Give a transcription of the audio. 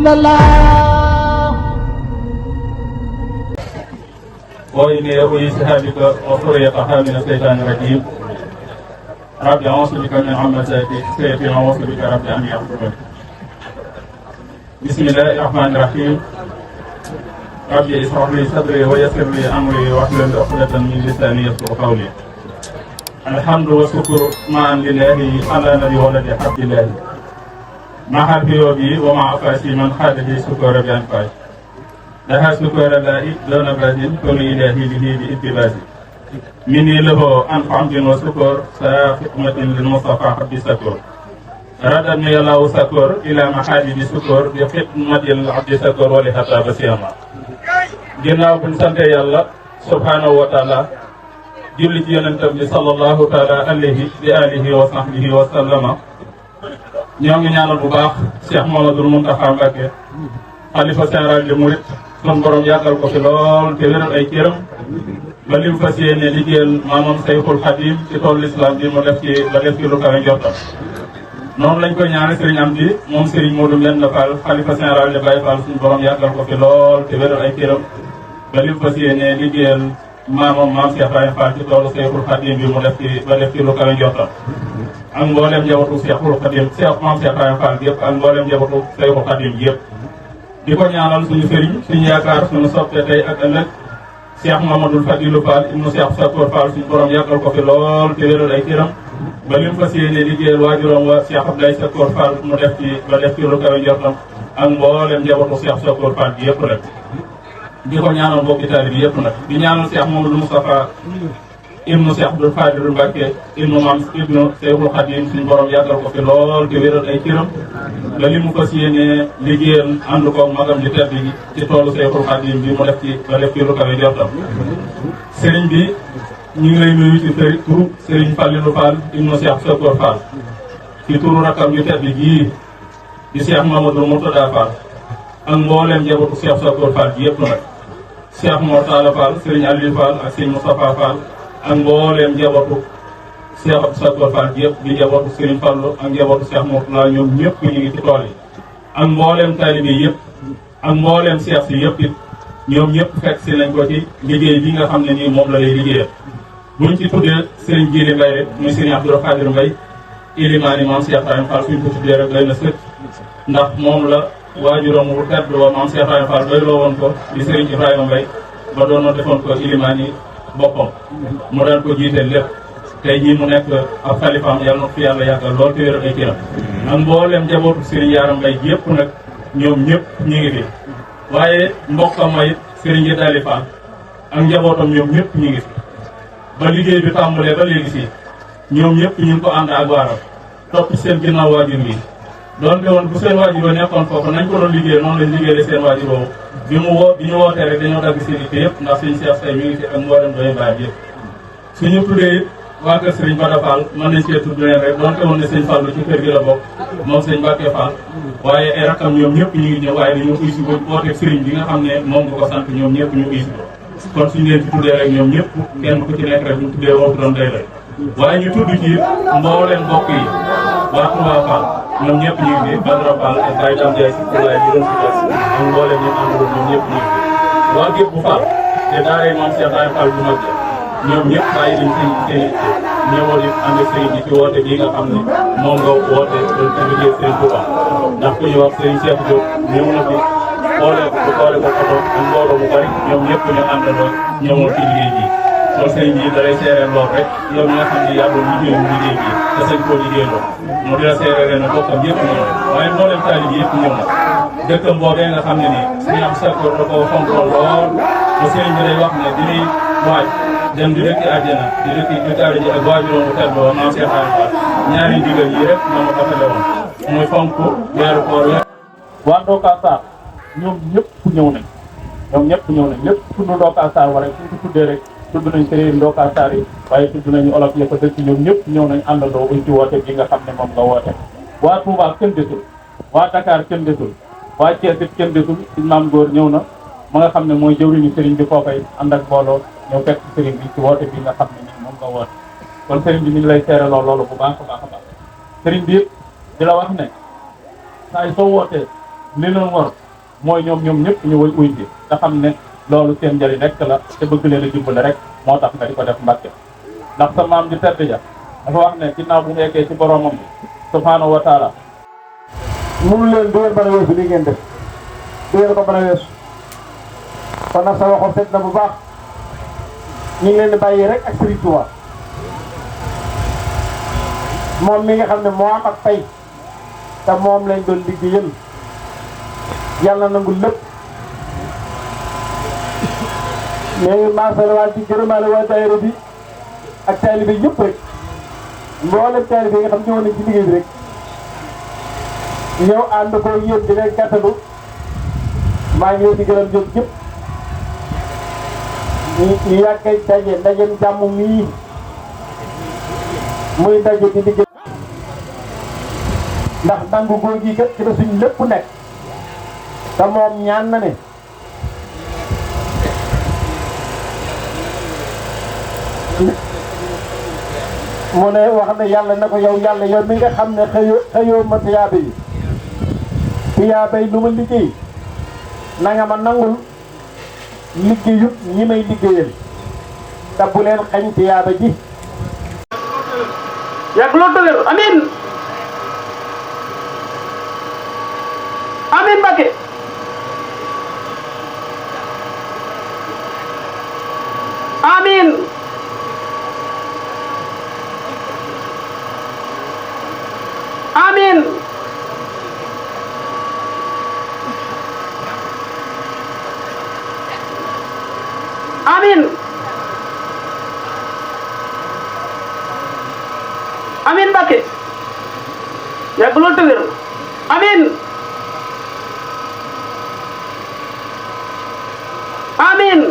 إلا الله وإني أعيذها بك وذريتها من الشيطان الرجيم رب أعوذ بك من همزات الشياطين وأعوذ بك رب أن يحضرون بسم الله الرحمن الرحيم ربي اشرح لي صدري ويسر لي أمري واحلل عقدة من لساني يفقهوا قولي الحمد والشكر معا لله على نبي ولد عبد الله مع حرفي ومع أفاسي من خاله شكر بأنفاسي لها شكر الله دون بازين كون إلهي به بإتبازي مني له عن حمد وشكر ساخدمة للمصطفى حب الشكر ردني الله شكر إلى محارم الشكر بخدمة العبد شكر ولحتى بسيما ginnaaw buñ sante yàlla subhanahu wa taala julli ci yonentam bi sallallahu taala alayhi bi alihi wa sahbihi wa sallama ñoo ngi ñaanal bu baax Cheikh Mouhamadoul Mountakha Mbacké xalifa général des mourides sun borom yàggal ko fi lool te wéral ay cëram ba lim fas yéene liggéeyal maamam Seyxul Xadim ci toolu l'islam bi mu def ci ba def ci lu kawe njortam noonu lañ koy ñaane Serigne Amdi moom Serigne Modou Mbène Fall xalifa général de Baye Fall suñu borom yàggal ko fi lool te wéral ay cëram ba lim fas yéene liggéeyal maamam maam Cheikh Ibrahima Fall ci toolu Seyxul Xadim bi mu def ci ba def ci lu kawe njortam ak mboolem njabootu Seyxul Xadim maam Cheikh Ibrahima Fall yëpp ak mboolem njabootu Seyxul Xadim yëpp di ko ñaanal suñu sëriñ suñu yaakaar suñu soppe tey ak ëllëg Cheikh Mamadou Fadilou Fall ibnu Cheikh Sakor Fall suñu borom yàggal ko fi lool te wéral ay cëram ba lim fas yéene liggéeyal waajuram wa Cheikh Abdoulaye Sakor Fall mu def ci ba def ci lu kawe njortam ak mboolem njabootu Cheikh Sakor Fall bi yëpp rek di ko ñaanal mbokki taalibe bi yëpp nag di ñaanal Cheikh Mamadou Moustapha ibnu Cheikh Abdoul Fadilou Mbacké ibnu maam ibnu Cheikhul Khadim suñu borom yàggal ko fi lool te wéral ay cëram ba li mu fas yéene liggéeyal ànd koog magam ji tedd gi ci toolu Cheikhul Khadim bi mu def ci ba def ci lu kawe njortam sëriñ bi ñu ngi lay nuyu ci turu Serigne Fallilou Fall ibnu Cheikh Sakor Fall ci turu rakkam ju tedd gii di Cheikh Mamadou Mourtada Fall ak mbooleem njabootu Cheikh Sakor Fall bi yëpp nag Cheikh Mortala Fall Serigne Aliou Fall ak Serigne Moustapha Fall ak mbooleem njabootu Cheikh Sakor Fall bi yëpp di njabootu Serigne Fallou ak njabootu Cheikh Mortala ñoom ñëpp ñu ngi ci tool yi ak mbooleem taalibe yëpp ak mbooleem Cheikh si yëpp it ñoom ñëpp fekk si nañ ko ci liggéey bi nga xam ne nii moom la lay liggéeyal buñ ci tuddee Serigne Djili Mbaye rek muy Serigne Abdou Khadir Mbaye ilimaani maam Cheikh Ibrahima Fall suñ ko tuddee rek doy na sëkk ndax moom la waajuram wu tedd wa maam Cheikh Ibrahima Fall doy loo woon ko di Serigne Ibrahima Mbaye ba doon na defoon ko ilimaani boppam mu daan ko jiiteel lépp tey jii mu nekk ab xalifaam yàlla na fi yàlla yàggal lool te wéral ay kiram ak mboolem njabootu Serigne Yaram Mbaye yëpp nag ñoom ñëpp ñu ngi fi waaye mbokkam ma it Serigne Dali Fall ak njabootam ñoom ñëpp ñu ngi fi ba liggéey bi tàmbalee ba léegi si ñoom ñëpp ñu ngi ko ànd ak waaram topp seen ginnaaw waajur wi doonte woon bu seen waajur nekkoon foofu nañ ko doon liggéey noonu lañ liggéeyee seen waajur woowu bi ñu wootee rek dañoo dagg seen itte yëpp ndax suñu Cheikh say mi ngi fi ak mboolem doy baay yëpp suñu tuddee it waa kër Serigne Bada Fall mën nañ cee tudd leen rek doonte woon ne sëñ Fallu ci kër gi la bokk moom sëñ Mbacke Fall waaye ay rakkam ñoom ñëpp ñu ngi ñëw waaye dañoo uy si ko wooteeg Serigne bi nga xam ne moom nga ko sant ñoom ñëpp ñu uy si ko kon suñu leen ci tuddee rek ñoom ñëpp kenn ku ci nekk rek ñu tuddee wootu doon day lay waaye ñu tudd ci mbooleem mbokk yi waa Touba Fall ñoom ñëpp ñu ngi fi Badra Fall ak Baye Dame Ndiaye si Koulaye ñu doon si des ak mbooleem ñu àndoon ñoom ñëpp ñu ngi fi waa gépp bu Fall te daaree maam Cheikh Baye Fall bu mag ñoom ñëpp bàyyi nañ seen ñëwoon it ànd ak sëriñ bi ci woote bii nga xam ne moom nga woote doon ci liggéey Serigne Touba ndax ku ñu wax Serigne Cheikh Diop ñëw na fi boole ko oto ak mbooloo mu bari ñoom ñëpp ñu àndandoo ñëwoon ci liggéey bi kon sëriñ bi da lay seereel lool rek yow mi nga xam ne yaa doon liggéeyu liggéey bi te sañ koo liggéey lool mu di la seereel na bokkam yëpp ñëw waaye mboolem taalibe yëpp ñëw na dëkkam boobee nga xam ne nii suñu am Sakor da koo fonkoon lool ba sëriñ bi day wax ne di ñuy waaj dem di dëkk àjjana di dëkk di taari ji ak waajuroom bu tedd ba maam Cheikh Ibrahima Fall ñaari ndigal yi rek moo ma taxale woon muy fonk weeru koor waa Ndoka Sarr ñoom ñëpp ñëw nañ lépp tudd Ndoka Sarr wala suñ ko tuddee rek tudd nañ séréer Ndoka Sarr yi waaye tudd nañu olof yëpp dëkk ñoom ñëpp ñëw nañ àndandoo buñ ci woote bi nga xam ne moom nga woote waa Touba kenn desul waa Dakar kenn desul waa Thiès it kenn desul suñ maam góor ñëw na ma nga xam ne mooy jëwriñu sëriñ bi foofay ànd ak mbooloo ñëw fekk sëriñ bi ci woote bi nga xam ne nii moom nga woote kon sëriñ bi mi ngi lay seeraloo loolu bu baax a baax a baax sëriñ bi di la wax ne saa yi soo wootee li nu war mooy ñoom ñëpp ñu woy uy ji te xam ne loolu seen njëriñ rek la te bëgg leen a dimbale rek moo tax nga di ko def Mbàkke ndax sa maam di tedd ja dafa wax ne ginnaaw bu mu eggee ci boromam bi subhaanahu wa taala mënu leen du ngeen mën a weesu li ngeen def du ngeen ko mën a weesu kon nag sa waxo set na bu baax ñu ngi leen di bàyyi rek ak Serigne Touba moom mi nga xam ne moo am ak fay te moom lañ doon liggéeyal yàlla nangu lépp léegi maasala waa ci gërëmaale waa daayira bi ak taalibe bi yëpp rek mboolem taalibe bi nga xam ñëwoon nañ ci liggéey bi rek ñëw ànd ko yéen di leen gàttalu maa ngi leen di gërëm ñoom ñëpp ñu yàggay daje ndajem jàmm mii muy daje di liggéey ndax nangu góor gi kat ci la suñ lépp nekk te moom ñaan na ne mu ne wax ne yàlla na ko yow yàlla yow mi nga xam ne xëyoo ma tiyaaba yi tiyaaba yi lu ma liggéey na nga ma nangul liggéeyut ñi may liggéeyal te bu leen xañ tiyaaba ji yàgg loolu dëgër amiin amiin Mbàkke amiin amiin amiin amiin Mbàkke yàgg loolu dëgër amiin amiin